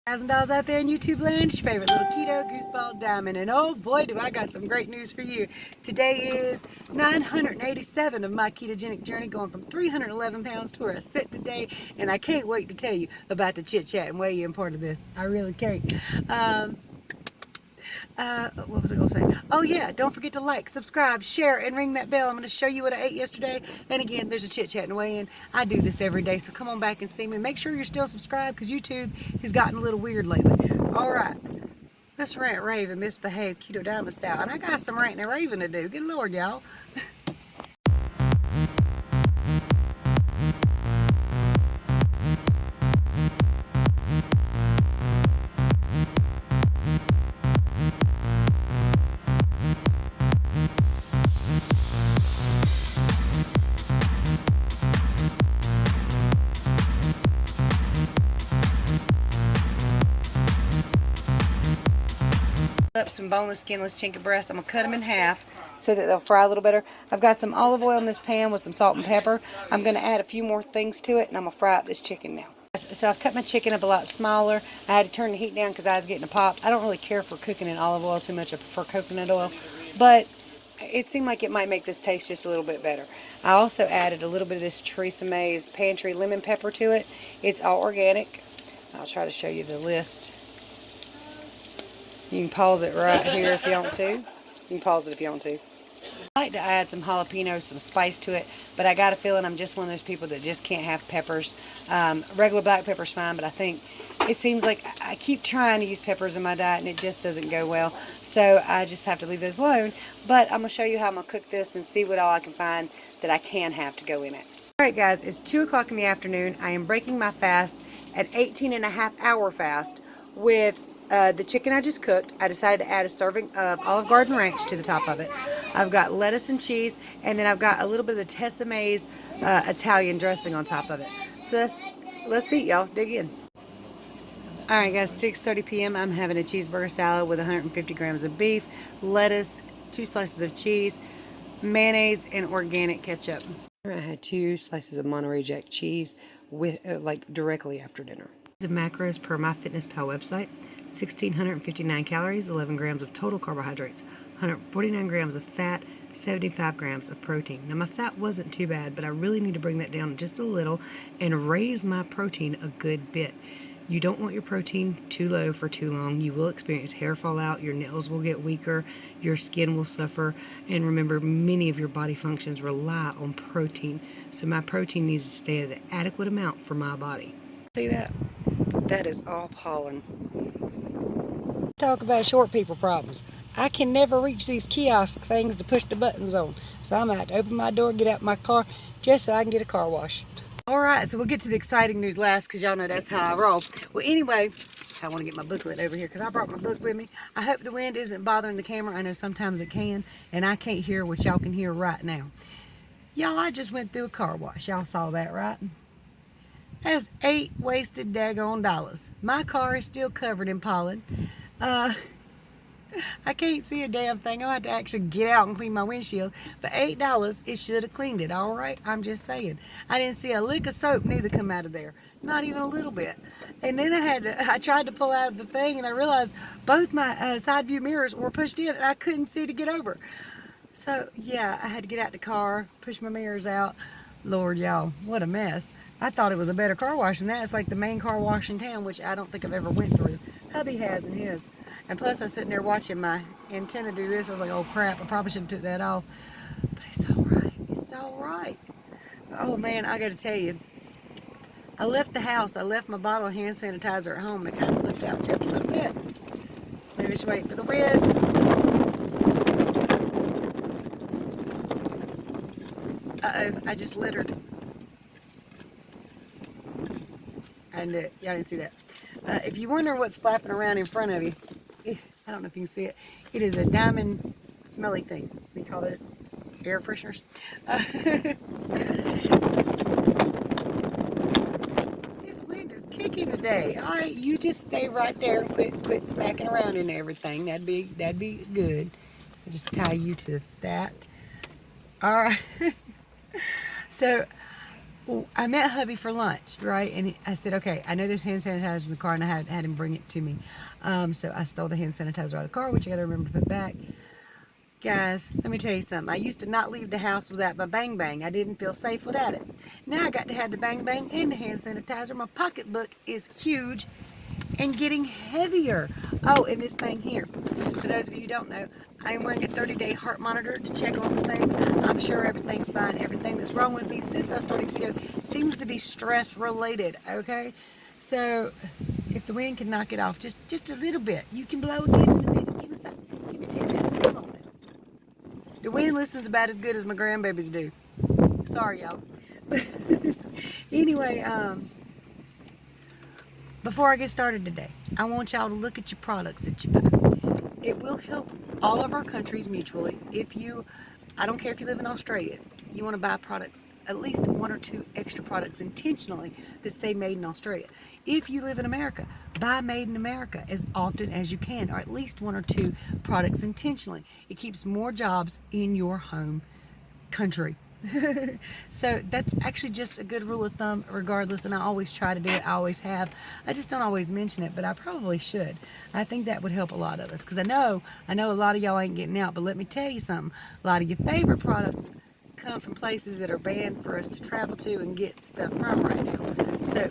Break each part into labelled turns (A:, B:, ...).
A: Guys and dolls out there in YouTube land, it's your favorite little keto goofball Diamond, and oh boy do I got some great news for you. Today is 987 of my ketogenic journey, going from 311 pounds to where I sit today, and I can't wait to tell you about the chit chat and weigh in part of this. I really can't. What was I going to say? Oh yeah, don't forget to like, subscribe, share, and ring that bell. I'm going to show you what I ate yesterday. And again, there's a chit chat and weigh in. I do this every day, so come on back and see me. Make sure you're still subscribed because YouTube has gotten a little weird lately. All right, let's rant, rave, and misbehave Keto Diamond style. And I got some ranting and raving to do. Good Lord, y'all. Up some boneless, skinless chicken breasts. I'm going to cut them in half so that they'll fry a little better. I've got some olive oil in this pan with some salt and pepper. I'm going to add a few more things to it, and I'm going to fry up this chicken now. So I've cut my chicken up a lot smaller. I had to turn the heat down because I was getting a pop. I don't really care for cooking in olive oil too much. I prefer coconut oil, but it seemed like it might make this taste just a little bit better. I also added a little bit of this Teresa May's Pantry lemon pepper to it. It's all organic. I'll try to show you the list. You can pause it right here if you want to. You can pause it if you want to. I like to add some jalapenos, some spice to it, but I got a feeling I'm just one of those people that just can't have peppers. Regular black pepper's fine, but I think it seems like I keep trying to use peppers in my diet and it just doesn't go well. So I just have to leave those alone. But I'm going to show you how I'm going to cook this and see what all I can find that I can have to go in it. Alright guys, it's 2 o'clock in the afternoon. I am breaking my fast, an 18-and-a-half-hour fast, with the chicken I just cooked. I decided to add a serving of Olive Garden ranch to the top of it. I've got lettuce and cheese, and then I've got a little bit of the Teresa May's Italian dressing on top of it. So let's eat, y'all. Dig in. Alright guys, 6:30 p.m. I'm having a cheeseburger salad with 150 grams of beef, lettuce, 2 slices of cheese, mayonnaise, and organic ketchup. I had 2 slices of Monterey Jack cheese with directly after dinner. The macros per MyFitnessPal website: 1,659 calories, 11 grams of total carbohydrates, 149 grams of fat, 75 grams of protein. Now my fat wasn't too bad, but I really need to bring that down just a little and raise my protein a good bit. You don't want your protein too low for too long. You will experience hair fall out, your nails will get weaker, your skin will suffer, and remember, many of your body functions rely on protein. So my protein needs to stay at an adequate amount for my body. See that? That is all pollen. Talk about short people problems. I can never reach these kiosk things to push the buttons on. So I'm going to have to open my door, get out my car, just so I can get a car wash. Alright, so we'll get to the exciting news last because y'all know that's how I roll. Well, anyway, I want to get my booklet over here because I brought my book with me. I hope the wind isn't bothering the camera. I know sometimes it can, and I can't hear what y'all can hear right now. Y'all, I just went through a car wash. Y'all saw that, right? That's 8 wasted daggone dollars. My car is still covered in pollen. I can't see a damn thing. I'll have to actually get out and clean my windshield. But $8, it should have cleaned it, all right? I'm just saying. I didn't see a lick of soap neither come out of there. Not even a little bit. And then I tried to pull out the thing, and I realized both my side view mirrors were pushed in, and I couldn't see to get over. So, yeah, I had to get out the car, push my mirrors out. Lord, y'all, what a mess. I thought it was a better car wash than that. It's like the main car wash in town, which I don't think I've ever went through. Hubby has in his. And plus, I was sitting there watching my antenna do this. I was like, oh crap, I probably should have took that off. But it's all right. It's all right. Oh man, I got to tell you, I left the house. I left my bottle of hand sanitizer at home. It kind of flipped out just a little bit. Maybe I should wait for the wind. Uh-oh, I just littered. And y'all didn't see that. If you wonder what's flapping around in front of you, I don't know if you can see it. It is a diamond smelly thing. We call those air fresheners. This wind is kicking today. All right, you just stay right there and quit smacking around in everything. That'd be good. I'll just tie you to that. All right. So Well, I met hubby for lunch, right? And I said, okay, I know there's hand sanitizer in the car, and I had him bring it to me. So I stole the hand sanitizer out of the car, which I got to remember to put back. Guys, let me tell you something. I used to not leave the house without my Bang Bang. I didn't feel safe without it. Now I got to have the Bang Bang and the hand sanitizer. My pocketbook is huge and getting heavier. Oh, and this thing here. For those of you who don't know, I am wearing a 30-day heart monitor to check on some things. I'm sure everything's fine. Everything that's wrong with me since I started keto seems to be stress related, okay? So if the wind can knock it off just a little bit, you can blow again in a minute. Give me 10 minutes. Come on now. The wind listens about as good as my grandbabies do. Sorry, y'all. Anyway, before I get started today, I want y'all to look at your products that you buy. It will help all of our countries mutually. I don't care if you live in Australia, you want to buy products, at least 1 or 2 extra products intentionally that say made in Australia. If you live in America, buy made in America as often as you can, or at least 1 or 2 products intentionally. It keeps more jobs in your home country. So that's actually just a good rule of thumb regardless, and I always try to do it. I always have. I just don't always mention it, but I probably should. I think that would help a lot of us, because I know a lot of y'all ain't getting out, but let me tell you something. A lot of your favorite products come from places that are banned for us to travel to and get stuff from right now. So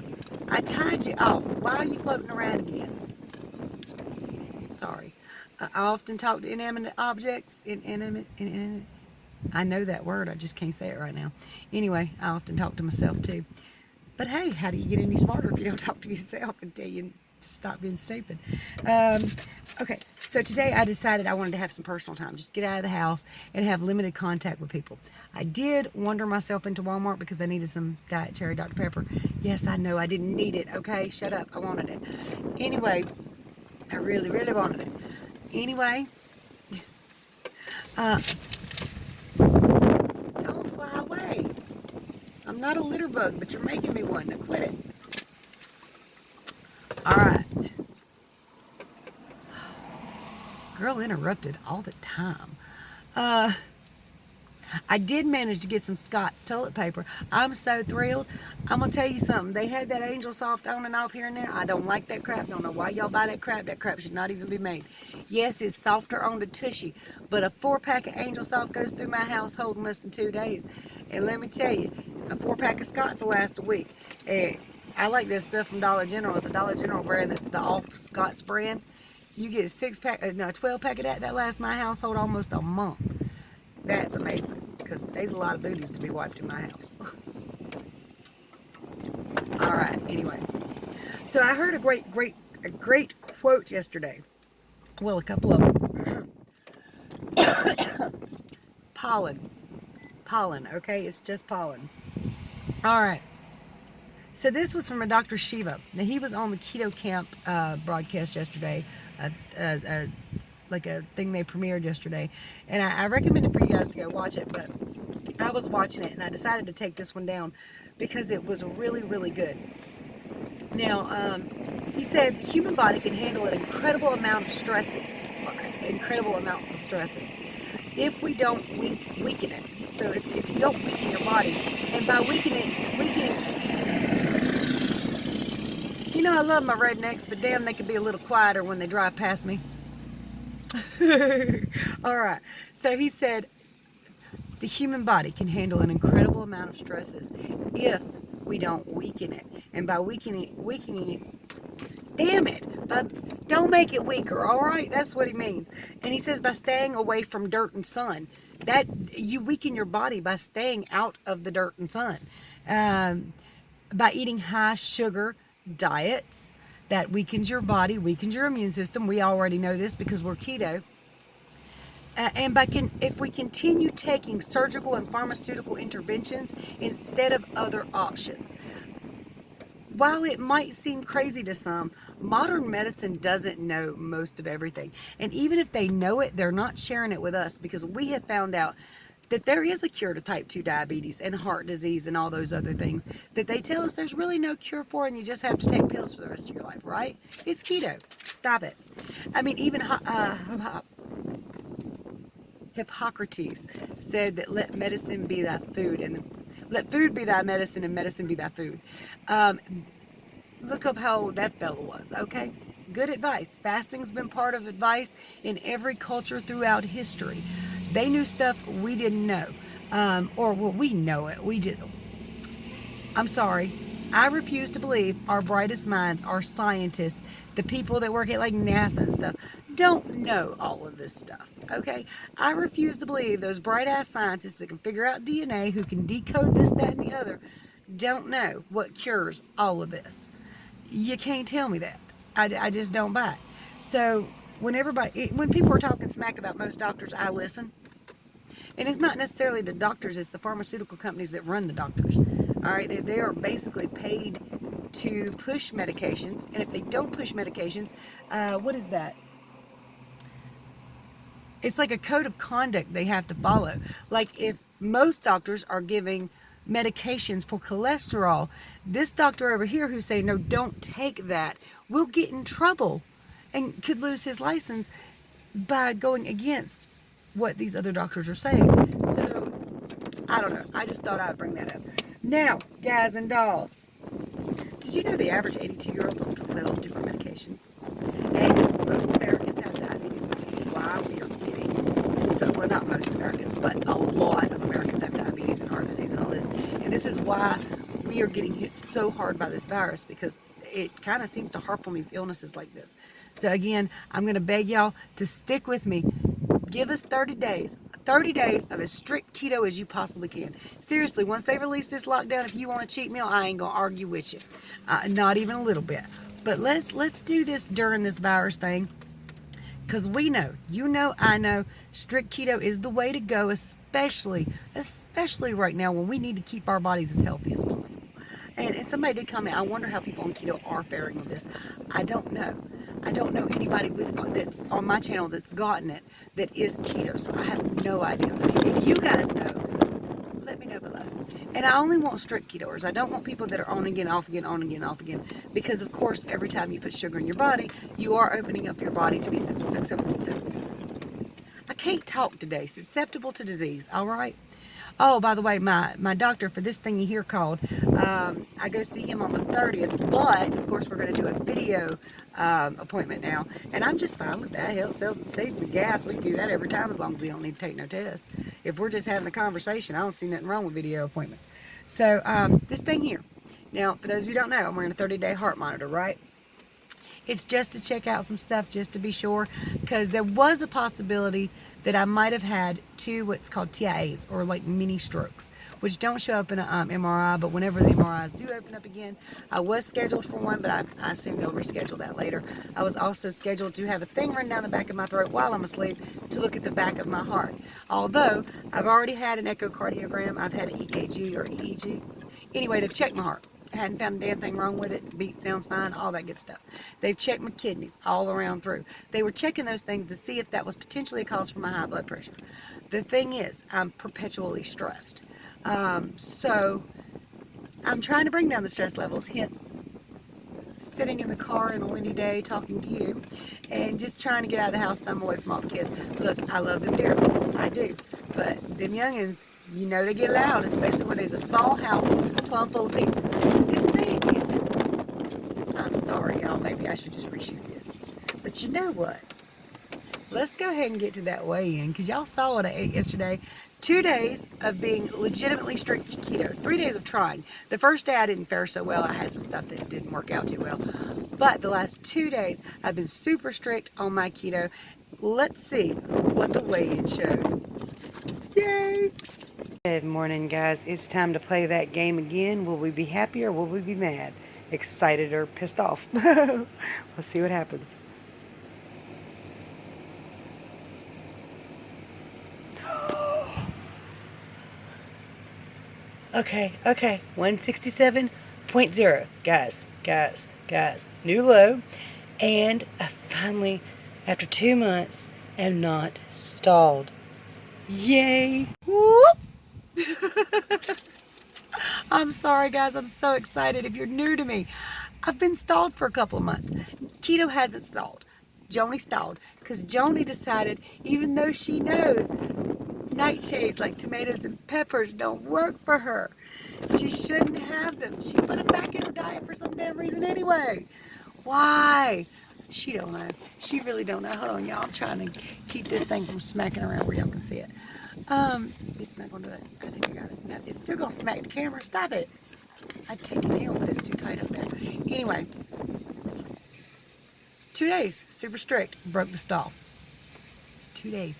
A: I tied you off. Why are you floating around again? Sorry. I often talk to inanimate objects, I know that word, I just can't say it right now. Anyway, I often talk to myself too. But hey, how do you get any smarter if you don't talk to yourself until you stop being stupid? Okay, so today I decided I wanted to have some personal time. Just get out of the house and have limited contact with people. I did wander myself into Walmart because I needed some Diet Cherry Dr. Pepper. Yes, I know, I didn't need it, okay? Shut up, I wanted it. Anyway, I really, really wanted it. Anyway, don't fly away. I'm not a litter bug, but you're making me one. Now quit it. Alright. Girl interrupted all the time. I did manage to get some Scott's toilet paper. I'm so thrilled. I'm going to tell you something. They had that Angel Soft on and off here and there. I don't like that crap. Don't know why y'all buy that crap. That crap should not even be made. Yes, it's softer on the tushy, but a 4-pack of Angel Soft goes through my household in less than 2 days. And let me tell you, a 4-pack of Scott's will last a week. I like this stuff from Dollar General. It's a Dollar General brand. That's the off Scott's brand. You get a 12-pack of that. That lasts my household almost a month. That's amazing, because there's a lot of booties to be wiped in my house. All right, anyway. So I heard a great quote yesterday. Well, a couple of them. Pollen, okay? It's just pollen. All right. So this was from a Dr. Shiva. Now, he was on the Keto Camp broadcast yesterday, like a thing they premiered yesterday, and I recommend it for you guys to go watch it, but I was watching it and I decided to take this one down because it was really, really good. Now, he said the human body can handle an incredible amount of stresses, if we don't weaken it. So if you don't weaken your body, and by weakening, you know, I love my rednecks, but damn, they can be a little quieter when they drive past me. All right. So he said the human body can handle an incredible amount of stresses if we don't weaken it. And by weakening it, damn it, but don't make it weaker, all right? That's what he means. And he says by staying away from dirt and sun, that you weaken your body by staying out of the dirt and sun. By eating high sugar diets, that weakens your body, weakens your immune system. We already know this because we're keto. And if we continue taking surgical and pharmaceutical interventions instead of other options. While it might seem crazy to some, modern medicine doesn't know most of everything. And even if they know it, they're not sharing it with us, because we have found out that there is a cure to type 2 diabetes and heart disease and all those other things that they tell us there's really no cure for, and you just have to take pills for the rest of your life, right? It's keto. Stop it. I mean, even Hippocrates said that let medicine be thy food, and Let food be thy medicine and medicine be thy food. Look up how old that fellow was, okay? Good advice. Fasting's been part of advice in every culture throughout history. They knew stuff we didn't know. Or, well, we know it. We did. I'm sorry. I refuse to believe our brightest minds, our scientists, the people that work at like NASA and stuff, don't know all of this stuff, okay? I refuse to believe those bright-ass scientists that can figure out DNA, who can decode this, that, and the other, don't know what cures all of this. You can't tell me that. I just don't buy it. So when people are talking smack about most doctors, I listen. And it's not necessarily the doctors, it's the pharmaceutical companies that run the doctors. All right, they are basically paid to push medications. And if they don't push medications, what is that? It's like a code of conduct they have to follow. Like if most doctors are giving medications for cholesterol, this doctor over here who's saying, no, don't take that, will get in trouble and could lose his license by going against what these other doctors are saying. So, I don't know. I just thought I'd bring that up. Now, guys and dolls, did you know the average 82-year-old's on 12 different medications? And most Americans have diabetes, which is why we are getting so, well, not most Americans, but a lot of Americans have diabetes and heart disease and all this. And this is why we are getting hit so hard by this virus, because it kind of seems to harp on these illnesses like this. So again, I'm going to beg y'all to stick with me. Give us 30 days. 30 days of as strict keto as you possibly can. Seriously, once they release this lockdown, if you want a cheat meal, I ain't going to argue with you. Not even a little bit. But let's do this during this virus thing. Because we know, you know, I know, strict keto is the way to go, especially right now when we need to keep our bodies as healthy as possible. And somebody did comment, I wonder how people on keto are faring with this. I don't know. I don't know anybody that's on my channel that's gotten it that is keto, so I have no idea. If you guys know, let me know below. And I only want strict ketoers. I don't want people that are on again, off again, on again, off again. Because of course, every time you put sugar in your body, you are opening up your body to be susceptible. I can't talk today. Susceptible to disease, all right? Oh, by the way, my doctor for this thingy here called. I go see him on the 30th, but of course we're going to do a video appointment now, and I'm just fine with that. Hell, saves me gas. We can do that every time as long as he don't need to take no test. If we're just having a conversation, I don't see nothing wrong with video appointments. So this thing here. Now, for those of you who don't know, I'm wearing a 30-day heart monitor, right? It's just to check out some stuff, just to be sure, because there was a possibility that I might have had two what's called TIAs, or like mini strokes, which don't show up in an MRI, but whenever the MRIs do open up again, I was scheduled for one, but I assume they'll reschedule that later. I was also scheduled to have a thing run down the back of my throat while I'm asleep to look at the back of my heart. Although, I've already had an echocardiogram, I've had an EKG or EEG. Anyway, they've checked my heart. I hadn't found a damn thing wrong with it. Beat sounds fine, all that good stuff. They've checked my kidneys all around through. They were checking those things to see if that was potentially a cause for my high blood pressure. The thing is, I'm perpetually stressed. So I'm trying to bring down the stress levels, hence sitting in the car in a windy day talking to you and just trying to get out of the house some away from all the kids. Look, I love them dearly. I do. But them youngins, you know they get loud, especially when there's a small house plumb full of people. This thing is just, I'm sorry, y'all, maybe I should just reshoot this. But you know what? Let's go ahead and get to that weigh-in, because y'all saw what I ate yesterday. 2 days of being legitimately strict keto. 3 days of trying. The first day I didn't fare so well. I had some stuff that didn't work out too well. But the last 2 days, I've been super strict on my keto. Let's see what the weigh-in showed. Yay! Good morning, guys. It's time to play that game again. Will we be happy or will we be mad? Excited or pissed off? Let's see what happens. Okay. 167.0. Guys. New low. And I finally, after 2 months, am not stalled. Yay! Whoop! I'm sorry, guys. I'm so excited. If you're new to me, I've been stalled for a couple of months. Keto hasn't stalled. Joni stalled because Joni decided, even though she knows nightshades like tomatoes and peppers don't work for her, She shouldn't have them. She put them back in her diet for some damn reason anyway. Why? She don't know. She really don't know. Hold on, y'all. I'm trying to keep this thing from smacking around where y'all can see it. It's not gonna do it. I think I got it. No, it's still gonna smack the camera. Stop it. I'd take it down, but it's too tight up there. Anyway, 2 days, super strict. Broke the stall. 2 days.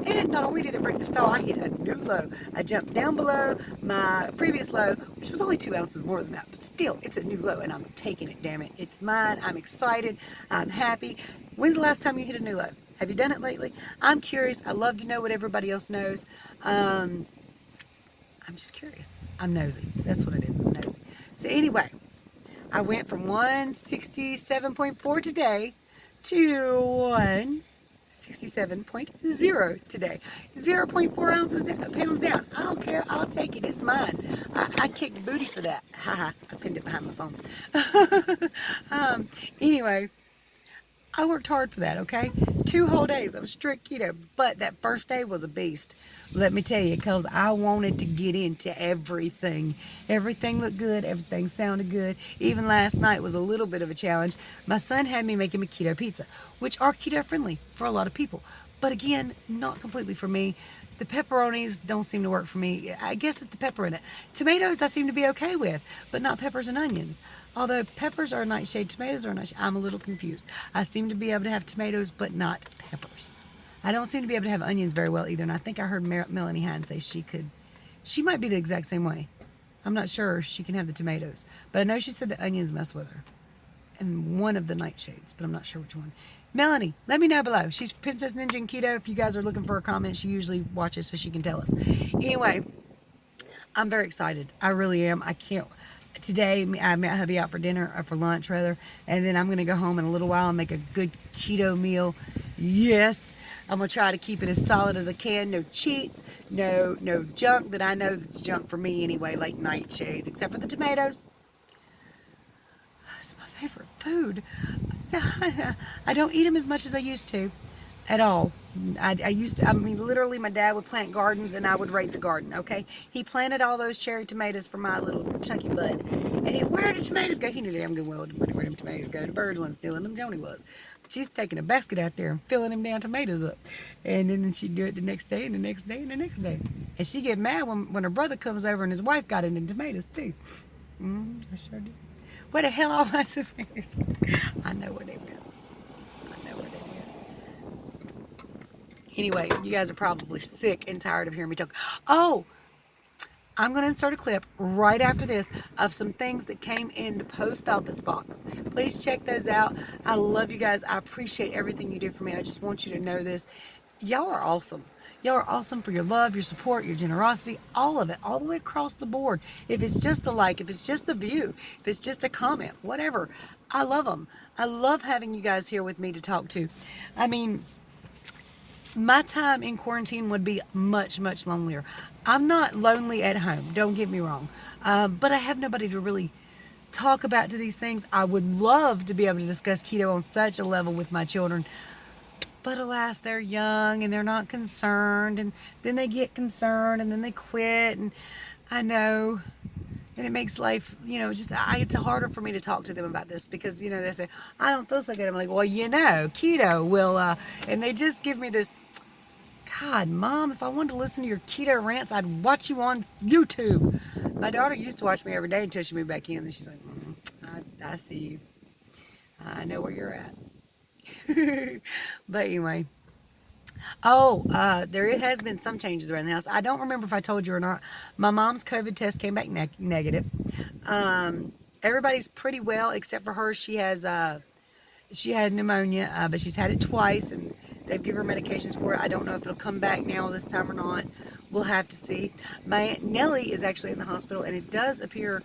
A: And not only did it break the stall, I hit a new low. I jumped down below my previous low, which was only 2 ounces more than that, but still, it's a new low, and I'm taking it, damn it. It's mine. I'm excited. I'm happy. When's the last time you hit a new low? Have you done it lately? I'm curious. I love to know what everybody else knows. I'm just curious. I'm nosy. That's what it is. I'm nosy. So anyway, I went from 167.4 today to 167.0 today. 0.4 ounces pounds down. I don't care. I'll take it. It's mine. I kicked booty for that. Haha. I pinned it behind my phone. Anyway, I worked hard for that, okay? 2 whole days of strict keto, but that first day was a beast. Let me tell you, because I wanted to get into everything. Everything looked good. Everything sounded good. Even last night was a little bit of a challenge. My son had me making a keto pizza, which are keto friendly for a lot of people. But again, not completely for me. The pepperonis don't seem to work for me. I guess it's the pepper in it. Tomatoes I seem to be okay with, but not peppers and onions. Although peppers are nightshade, tomatoes are nightshade. I'm a little confused. I seem to be able to have tomatoes, but not peppers. I don't seem to be able to have onions very well either, and I think I heard Melanie Hines say she could. She might be the exact same way. I'm not sure if she can have the tomatoes, but I know she said the onions mess with her. And one of the nightshades, but I'm not sure which one. Melanie, let me know below. She's Princess Ninja and Keto. If you guys are looking for a comment, she usually watches so she can tell us. Anyway, I'm very excited. I really am. I can't. Today, I met hubby out for dinner, or for lunch rather, and then I'm going to go home in a little while and make a good keto meal. Yes, I'm going to try to keep it as solid as I can. No cheats, no junk that I know that's junk for me anyway, like nightshades, except for the tomatoes. It's my favorite food. I don't eat them as much as I used to at all. I mean, literally my dad would plant gardens and I would rake the garden, okay? He planted all those cherry tomatoes for my little chunky bud. And where did tomatoes go? He knew damn good well where them tomatoes go. The birds wasn't stealing them, Joni was. She's taking a basket out there and filling them damn tomatoes up. And then she'd do it the next day and the next day and the next day. And she'd get mad when her brother comes over and his wife got into tomatoes too. I sure did. Where the hell are my tomatoes? I know where they went. Anyway, you guys are probably sick and tired of hearing me talk. Oh, I'm going to insert a clip right after this of some things that came in the post office box. Please check those out. I love you guys. I appreciate everything you do for me. I just want you to know this. Y'all are awesome. Y'all are awesome for your love, your support, your generosity, all of it, all the way across the board. If it's just a like, if it's just a view, if it's just a comment, whatever, I love them. I love having you guys here with me to talk to. I mean, my time in quarantine would be much, much lonelier. I'm not lonely at home, don't get me wrong, but I have nobody to really talk about to these things. I would love to be able to discuss keto on such a level with my children, but alas, they're young and they're not concerned, and then they get concerned and then they quit, and I know, and it makes life, it's harder for me to talk to them about this because, they say, I don't feel so good. I'm like, well, keto will, and they just give me this, God, Mom, if I wanted to listen to your keto rants, I'd watch you on YouTube. My daughter used to watch me every day until she moved back in, and she's like, I see you. I know where you're at. But anyway. There has been some changes around the house. I don't remember if I told you or not. My mom's COVID test came back negative. Everybody's pretty well except for her. She had pneumonia, but she's had it twice, and they've given her medications for it. I don't know if it'll come back now this time or not. We'll have to see. My Aunt Nellie is actually in the hospital, and it does appear,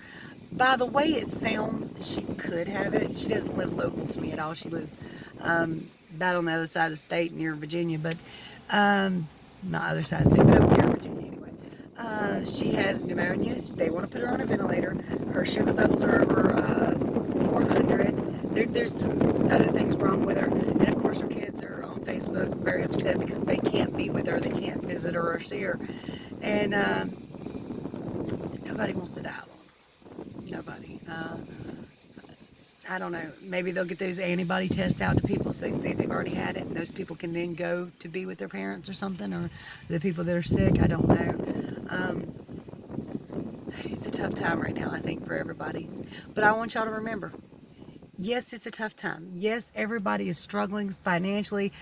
A: by the way it sounds, she could have it. She doesn't live local to me at all. She lives about on the other side of the state near Virginia, but not other side of the state, but up near Virginia anyway. She has pneumonia. They want to put her on a ventilator. Her sugar levels are over 400. There's some other things wrong with her, and of course her kids are on Facebook very upset because they can't be with her, they can't visit her or see her, And nobody wants to die alone. Nobody. I don't know. Maybe they'll get those antibody tests out to people so they can see if they've already had it, and those people can then go to be with their parents or something, or the people that are sick. I don't know. It's a tough time right now, I think, for everybody. But I want y'all to remember, yes, it's a tough time. Yes, everybody is struggling financially,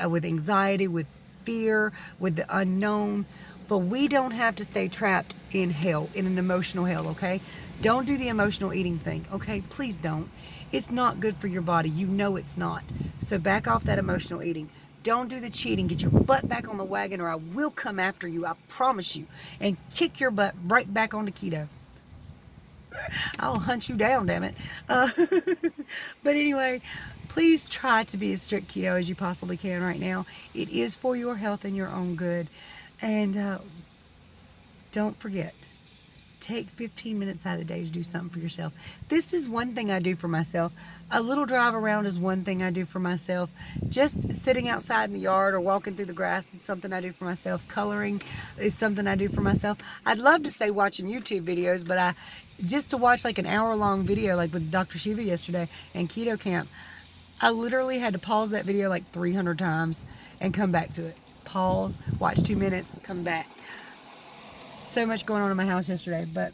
A: with anxiety, with fear, with the unknown. But we don't have to stay trapped in hell, in an emotional hell, okay? Don't do the emotional eating thing, okay? Please don't. It's not good for your body. You know it's not. So back off that emotional eating. Don't do the cheating. Get your butt back on the wagon, or I will come after you, I promise you, and kick your butt right back onto keto. I'll hunt you down, damn it. But anyway, please try to be as strict keto as you possibly can right now. It is for your health and your own good. And don't forget, take 15 minutes out of the day to do something for yourself. This is one thing I do for myself. A little drive around is one thing I do for myself. Just sitting outside in the yard or walking through the grass is something I do for myself. Coloring is something I do for myself. I'd love to say watching YouTube videos, but just to watch like an hour-long video like with Dr. Shiva yesterday and Keto Camp, I literally had to pause that video like 300 times and come back to it. Pause, watch 2 minutes, come back. So much going on in my house yesterday, but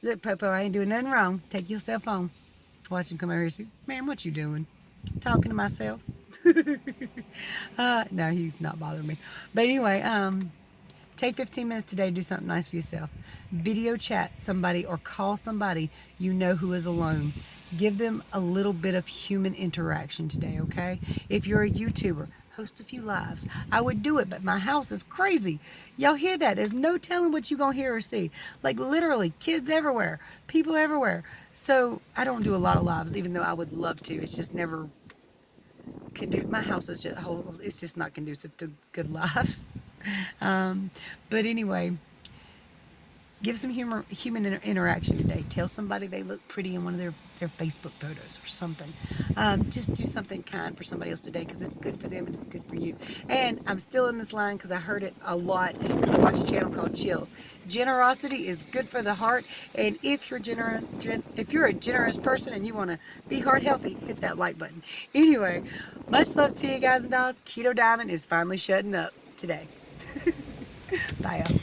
A: look, Popo, I ain't doing nothing wrong. Take yourself home. Watch him come over here and say, man, what you doing? Talking to myself. No, he's not bothering me. But anyway, take 15 minutes today to do something nice for yourself. Video chat somebody or call somebody you know who is alone. Give them a little bit of human interaction today, okay? If you're a YouTuber, host a few lives. I would do it, but my house is crazy. Y'all hear that? There's no telling what you're going to hear or see. Like literally, kids everywhere, people everywhere. So I don't do a lot of lives, even though I would love to. It's just never my house is just, it's just not conducive to good lives. But anyway, give some human interaction today. Tell somebody they look pretty in one of their Facebook photos or something. Just do something kind for somebody else today, because it's good for them and it's good for you. And I'm still in this line because I heard it a lot because I watch a channel called Chills. Generosity is good for the heart, and if you're a generous person and you want to be heart healthy, hit that like button. Anyway, much love to you guys and dolls. Keto Diamond is finally shutting up today. Bye, y'all.